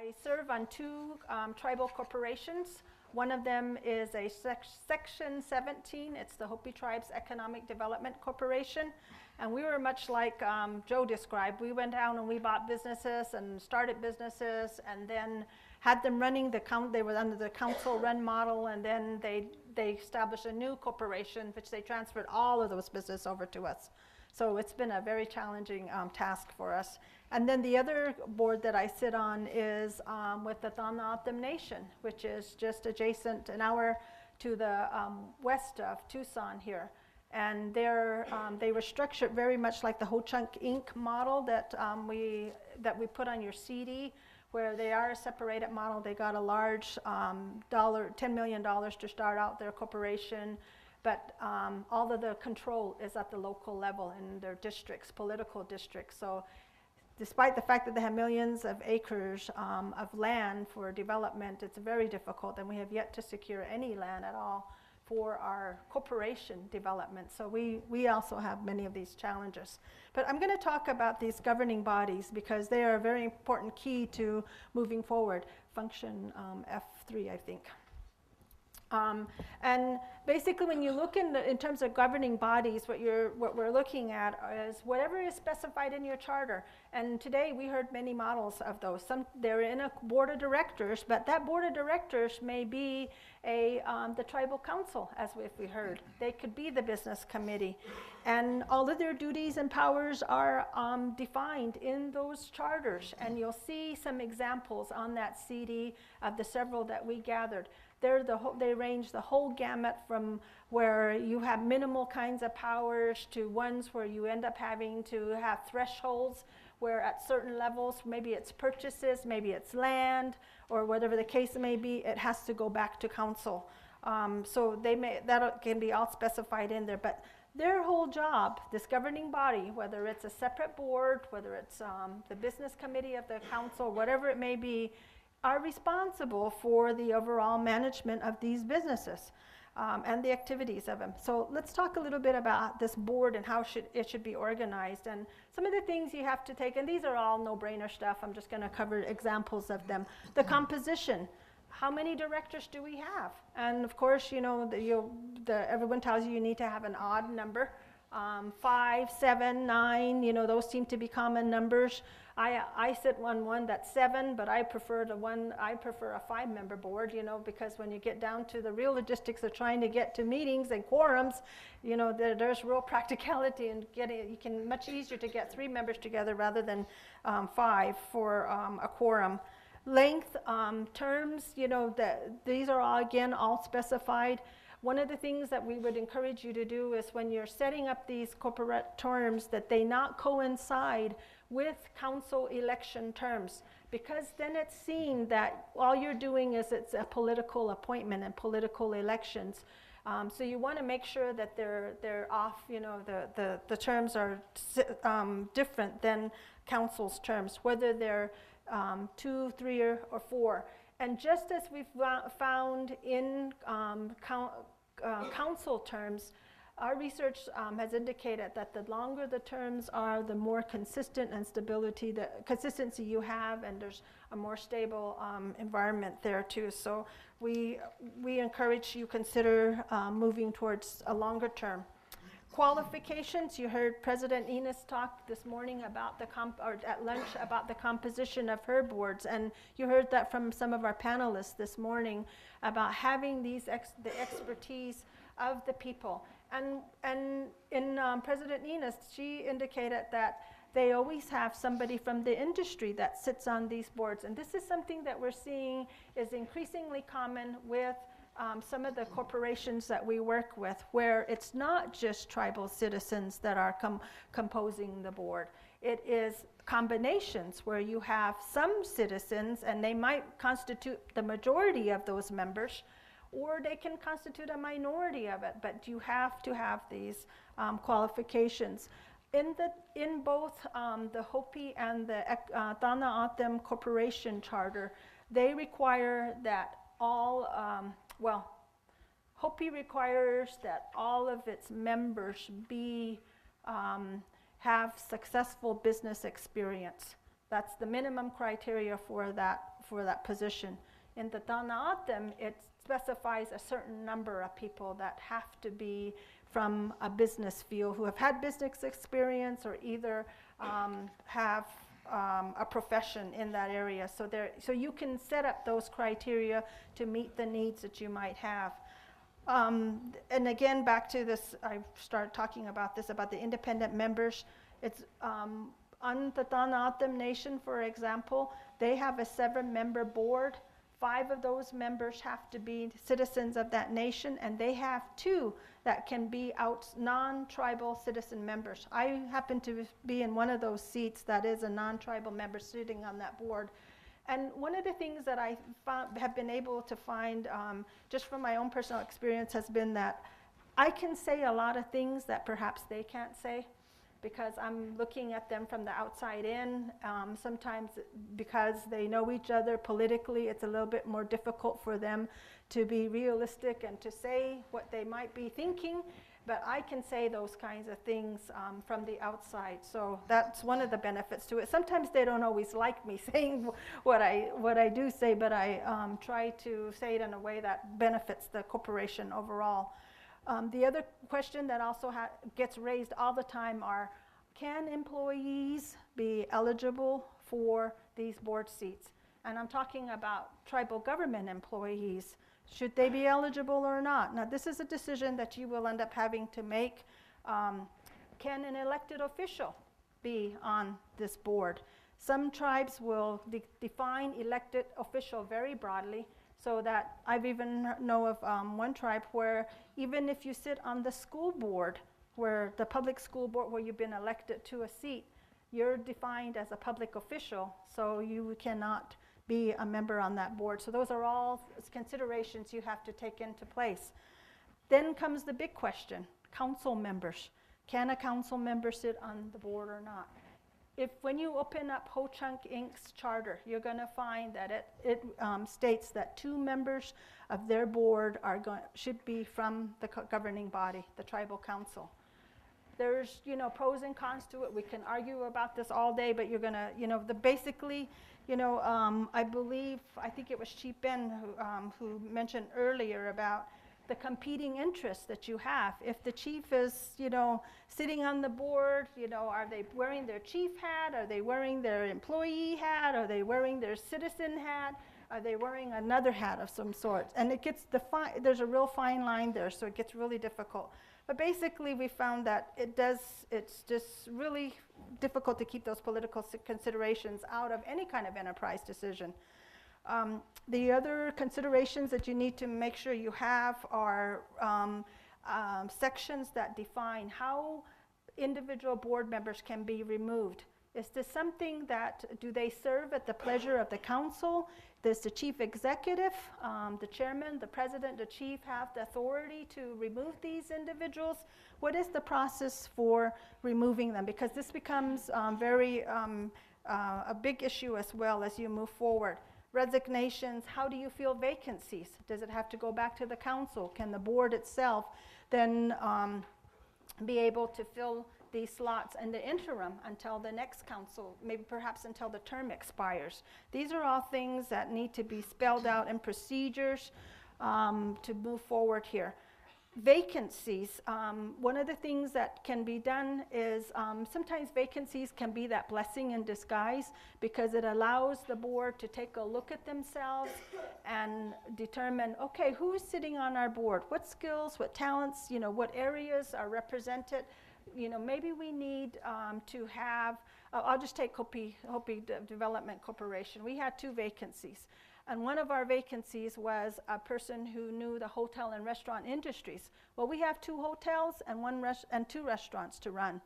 I serve on two tribal corporations. One of them is a Section 17. It's the Hopi Tribes Economic Development Corporation. And we were much like Joe described. We went down and we bought businesses and started businesses and then had them running they were under the council run model, and then they established a new corporation, which they transferred all of those businesses over to us. So it's been a very challenging task for us. And then the other board that I sit on is with the Thanautim Nation, which is just adjacent an hour to the west of Tucson here. And they were structured very much like the Ho Chunk Inc. model that we put on your CD, where they are a separated model. They got a large $10 million to start out their corporation. But all of the control is at the local level in their districts, political districts. So despite the fact that they have millions of acres of land for development, it's very difficult, and we have yet to secure any land at all for our corporation development. So we also have many of these challenges. But I'm going to talk about these governing bodies because they are a very important key to moving forward. Function F3, I think. And basically, when you look in terms of governing bodies, what we're looking at is whatever is specified in your charter. And today we heard many models of those. They're in a board of directors, but that board of directors may be the tribal council, as we heard. They could be the business committee, and all of their duties and powers are defined in those charters. And you'll see some examples on that CD of the several that we gathered. They range the whole gamut from where you have minimal kinds of powers to ones where you end up having to have thresholds where at certain levels, maybe it's purchases, maybe it's land, or whatever the case may be, it has to go back to council. So that can be all specified in there. But their whole job, this governing body, whether it's a separate board, whether it's the business committee of the council, whatever it may be, are responsible for the overall management of these businesses and the activities of them. So let's talk a little bit about this board and how it should be organized. And some of the things you have to take, and these are all no-brainer stuff. I'm just going to cover examples of them. The composition. How many directors do we have? And of course, you know, everyone tells you need to have an odd number. 5, 7, 9, you know, those seem to be common numbers. I sit on one that's 7, but I prefer a 5-member board, you know, because when you get down to the real logistics of trying to get to meetings and quorums, you know, there's real practicality in much easier to get 3 members together rather than 5 for a quorum. Length, terms, you know, these are all specified. One of the things that we would encourage you to do is when you're setting up these corporate terms that they not coincide with council election terms, because then it's seen that all you're doing is it's a political appointment and political elections. So you want to make sure that they're off, you know, the terms are different than council's terms, whether they're 2, 3, or 4. And just as we've found in council terms, our research has indicated that the longer the terms are, the more consistent and consistency you have, and there's a more stable environment there too. So we encourage you consider moving towards a longer term. Qualifications, you heard President Enos talk this morning about at lunch about the composition of her boards, and you heard that from some of our panelists this morning about having the expertise of the people. And in President Enos, she indicated that they always have somebody from the industry that sits on these boards, and this is something that we're seeing is increasingly common with some of the corporations that we work with, where it's not just tribal citizens that are composing the board. It is combinations where you have some citizens, and they might constitute the majority of those members, or they can constitute a minority of it, but you have to have these qualifications. In both the Hopi and the Thanautim Corporation Charter, they require that Hopi requires that all of its members have successful business experience. That's the minimum criteria for for that position. In the Tanaatem, it specifies a certain number of people that have to be from a business field, who have had business experience or either have a profession in that area. So you can set up those criteria to meet the needs that you might have. And again, back to this, I started talking about this, about the independent members. It's on the Tanaatem Nation, for example, they have a 7-member board. 5 of those members have to be citizens of that nation, and they have 2 that can be non-tribal citizen members. I happen to be in one of those seats that is a non-tribal member sitting on that board. And one of the things that I have been able to find, just from my own personal experience, has been that I can say a lot of things that perhaps they can't say, because I'm looking at them from the outside in. Sometimes because they know each other politically, it's a little bit more difficult for them to be realistic and to say what they might be thinking. But I can say those kinds of things from the outside. So that's one of the benefits to it. Sometimes they don't always like me saying what I do say, but I try to say it in a way that benefits the corporation overall. The other question that also gets raised all the time are, can employees be eligible for these board seats? And I'm talking about tribal government employees. Should they be eligible or not? Now, this is a decision that you will end up having to make. Can an elected official be on this board? Some tribes will define elected official very broadly, so that I've even know of one tribe where even if you sit on the school board, where the public school board where you've been elected to a seat, you're defined as a public official, so you cannot be a member on that board. So those are all considerations you have to take into place. Then comes the big question, council members. Can a council member sit on the board or not? When you open up Ho Chunk Inc.'s charter, you're going to find that it states that 2 members of their board should be from the governing body, the tribal council. There's, pros and cons to it. We can argue about this all day, but you're going to, basically, I think it was Chief Ben who mentioned earlier about the competing interests that you have. If the chief is, sitting on the board, are they wearing their chief hat? Are they wearing their employee hat? Are they wearing their citizen hat? Are they wearing another hat of some sort? And it gets there's a real fine line there, so it gets really difficult. But basically, we found that it's just really difficult to keep those political considerations out of any kind of enterprise decision. The other considerations that you need to make sure you have are sections that define how individual board members can be removed. Is this something that, do they serve at the pleasure of the council? Does the chief executive, the chairman, the president, the chief have the authority to remove these individuals? What is the process for removing them? Because this becomes a big issue as well as you move forward. Resignations, how do you fill vacancies? Does it have to go back to the council? Can the board itself then be able to fill these slots in the interim until the next council, maybe perhaps until the term expires? These are all things that need to be spelled out in procedures to move forward here. Vacancies, one of the things that can be done is sometimes vacancies can be that blessing in disguise, because it allows the board to take a look at themselves and determine, okay, who's sitting on our board? What skills, what talents, what areas are represented? Maybe we need to have, I'll just take Hopi Development Corporation. We had 2 vacancies. And one of our vacancies was a person who knew the hotel and restaurant industries. Well, we have 2 hotels and 2 restaurants to run.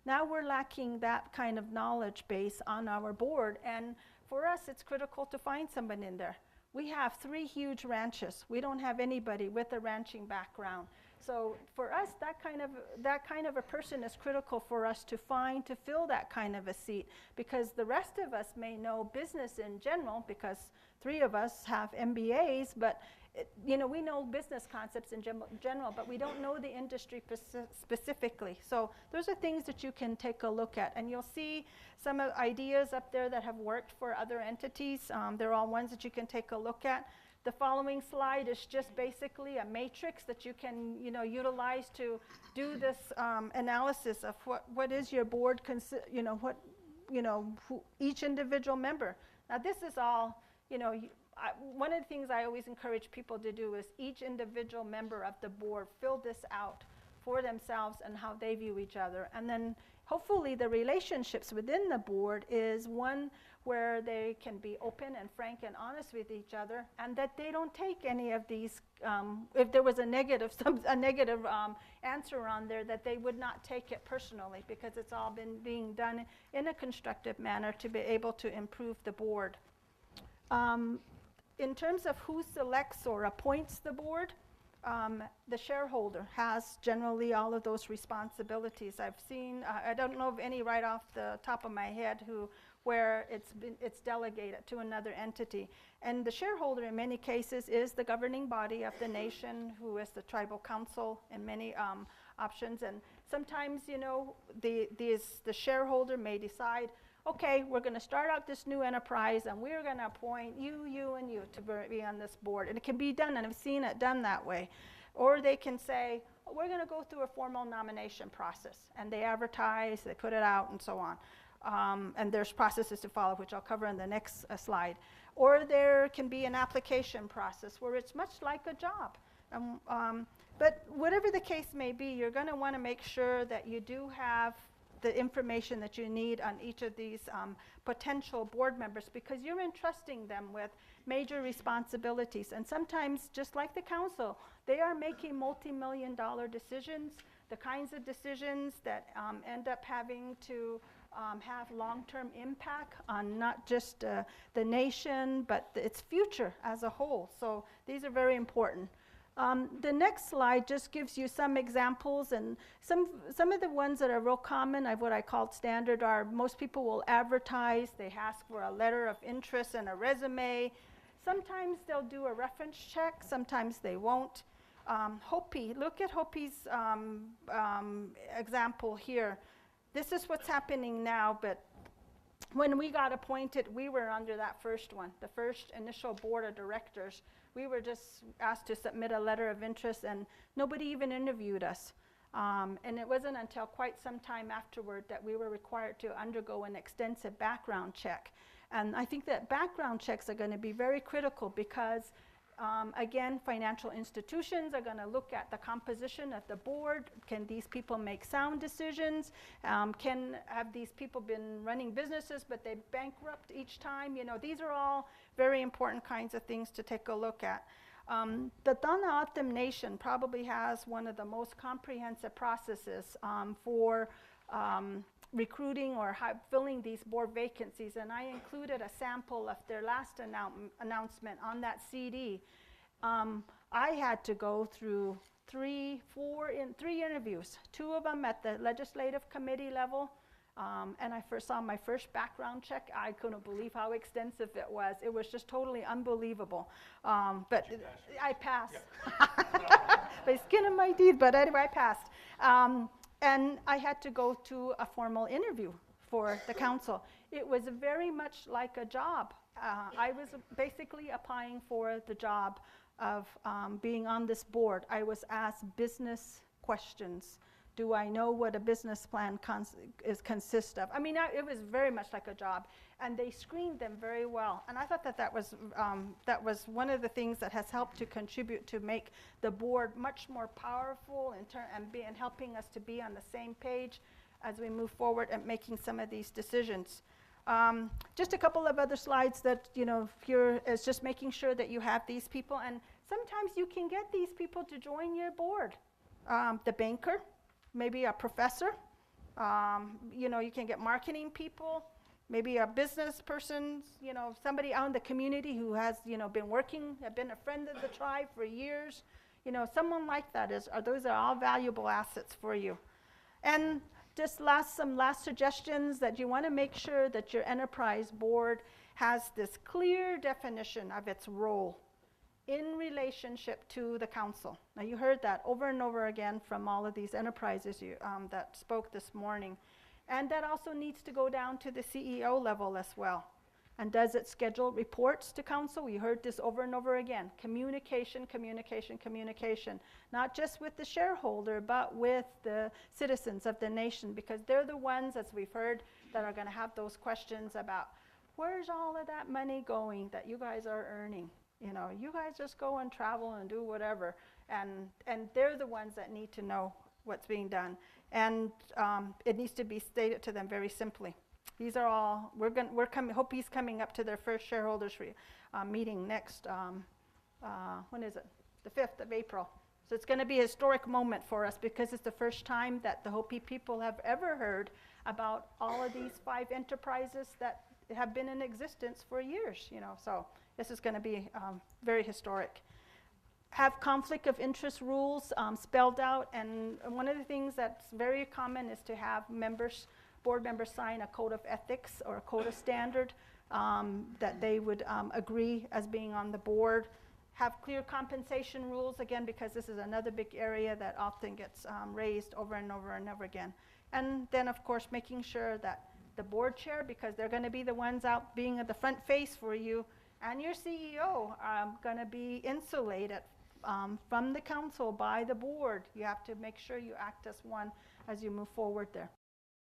Now we're lacking that kind of knowledge base on our board, and for us it's critical to find someone in there. We have 3 huge ranches. We don't have anybody with a ranching background. So for us, that kind of a person is critical for us to find to fill that kind of a seat, because the rest of us may know business in general, because 3 of us have MBAs, but you know, we know business concepts in general, but we don't know the industry specifically. So those are things that you can take a look at. And you'll see some ideas up there that have worked for other entities. They're all ones that you can take a look at. The following slide is just basically a matrix that you can, you know, utilize to do this analysis of what is your board, you know, what, you know, each individual member. Now this is all, you know, one of the things I always encourage people to do is each individual member of the board fill this out for themselves and how they view each other. And then hopefully the relationships within the board is one where they can be open and frank and honest with each other, and that they don't take any of these, if there was a negative answer on there, that they would not take it personally, because it's all been being done in a constructive manner to be able to improve the board. In terms of who selects or appoints the board, the shareholder has generally all of those responsibilities. I've seen, I don't know of any right off the top of my head where it's delegated to another entity. And the shareholder in many cases is the governing body of the nation, who is the tribal council in many options. And sometimes, you know, the shareholder may decide, okay, we're going to start out this new enterprise and we're going to appoint you, you, and you to be on this board. And it can be done, and I've seen it done that way. Or they can say, oh, we're going to go through a formal nomination process. And they advertise, they put it out, and so on. And there's processes to follow, which I'll cover in the next slide. Or there can be an application process where it's much like a job. But whatever the case may be, you're going to want to make sure that you do have the information that you need on each of these potential board members, because you're entrusting them with major responsibilities. And sometimes, just like the council, they are making multi-million-dollar decisions, the kinds of decisions that end up having to have long-term impact on not just the nation, but its future as a whole. So these are very important. The next slide just gives you some examples, and some of the ones that are real common, what I called standard, are most people will advertise, they ask for a letter of interest and a resume. Sometimes they'll do a reference check, sometimes they won't. Hopi, look at Hopi's example here. This is what's happening now, but when we got appointed, we were under that first one, the first initial board of directors. We were just asked to submit a letter of interest, and nobody even interviewed us. And it wasn't until quite some time afterward that we were required to undergo an extensive background check. And I think that background checks are going to be very critical because, again, financial institutions are going to look at the composition of the board. Can these people make sound decisions? Have these people been running businesses but they bankrupt each time? You know, these are all very important kinds of things to take a look at. The Dana-Atim Nation probably has one of the most comprehensive processes for recruiting or filling these board vacancies, and I included a sample of their last announcement on that CD. I had to go through three interviews, 2 of them at the legislative committee level, and I saw my first background check. I couldn't believe how extensive it was. It was just totally unbelievable. But I passed. Yeah. By skin of my teeth, but anyway, I passed. And I had to go to a formal interview for the council. It was very much like a job. I was basically applying for the job of being on this board. I was asked business questions. Do I know what a business plan consists of? I mean, it was very much like a job, and they screened them very well. And I thought that was one of the things that has helped to contribute to make the board much more powerful and helping us to be on the same page as we move forward and making some of these decisions. Just a couple of other slides that, you know, is just making sure that you have these people, and sometimes you can get these people to join your board. The banker, maybe a professor, you know, you can get marketing people, maybe a business person, you know, somebody out in the community who has, you know, been a friend of the tribe for years, you know, someone like that those are all valuable assets for you. And just some last suggestions, that you want to make sure that your enterprise board has this clear definition of its role. in relationship to the council. Now you heard that over and over again from all of these enterprises that spoke this morning. And that also needs to go down to the CEO level as well. And does it schedule reports to council? We heard this over and over again. Communication, communication, communication. Not just with the shareholder, but with the citizens of the nation, because they're the ones, as we've heard, that are going to have those questions about where's all of that money going that you guys are earning? You know, you guys just go and travel and do whatever. And they're the ones that need to know what's being done. And it needs to be stated to them very simply. These are all, hope he's coming up to their first shareholders meeting next, when is it? The 5th of April. So it's going to be a historic moment for us because it's the first time that the Hopi people have ever heard about all of these 5 enterprises that have been in existence for years, you know. So this is going to be very historic. Have conflict of interest rules spelled out, and one of the things that's very common is to have board members sign a code of ethics or a code of standard that they would agree as being on the board. Have clear compensation rules, again, because this is another big area that often gets raised over and over and over again. And then, of course, making sure that the board chair, because they're going to be the ones out being at the front face for you, and your CEO are going to be insulated from the council by the board. You have to make sure you act as one as you move forward there.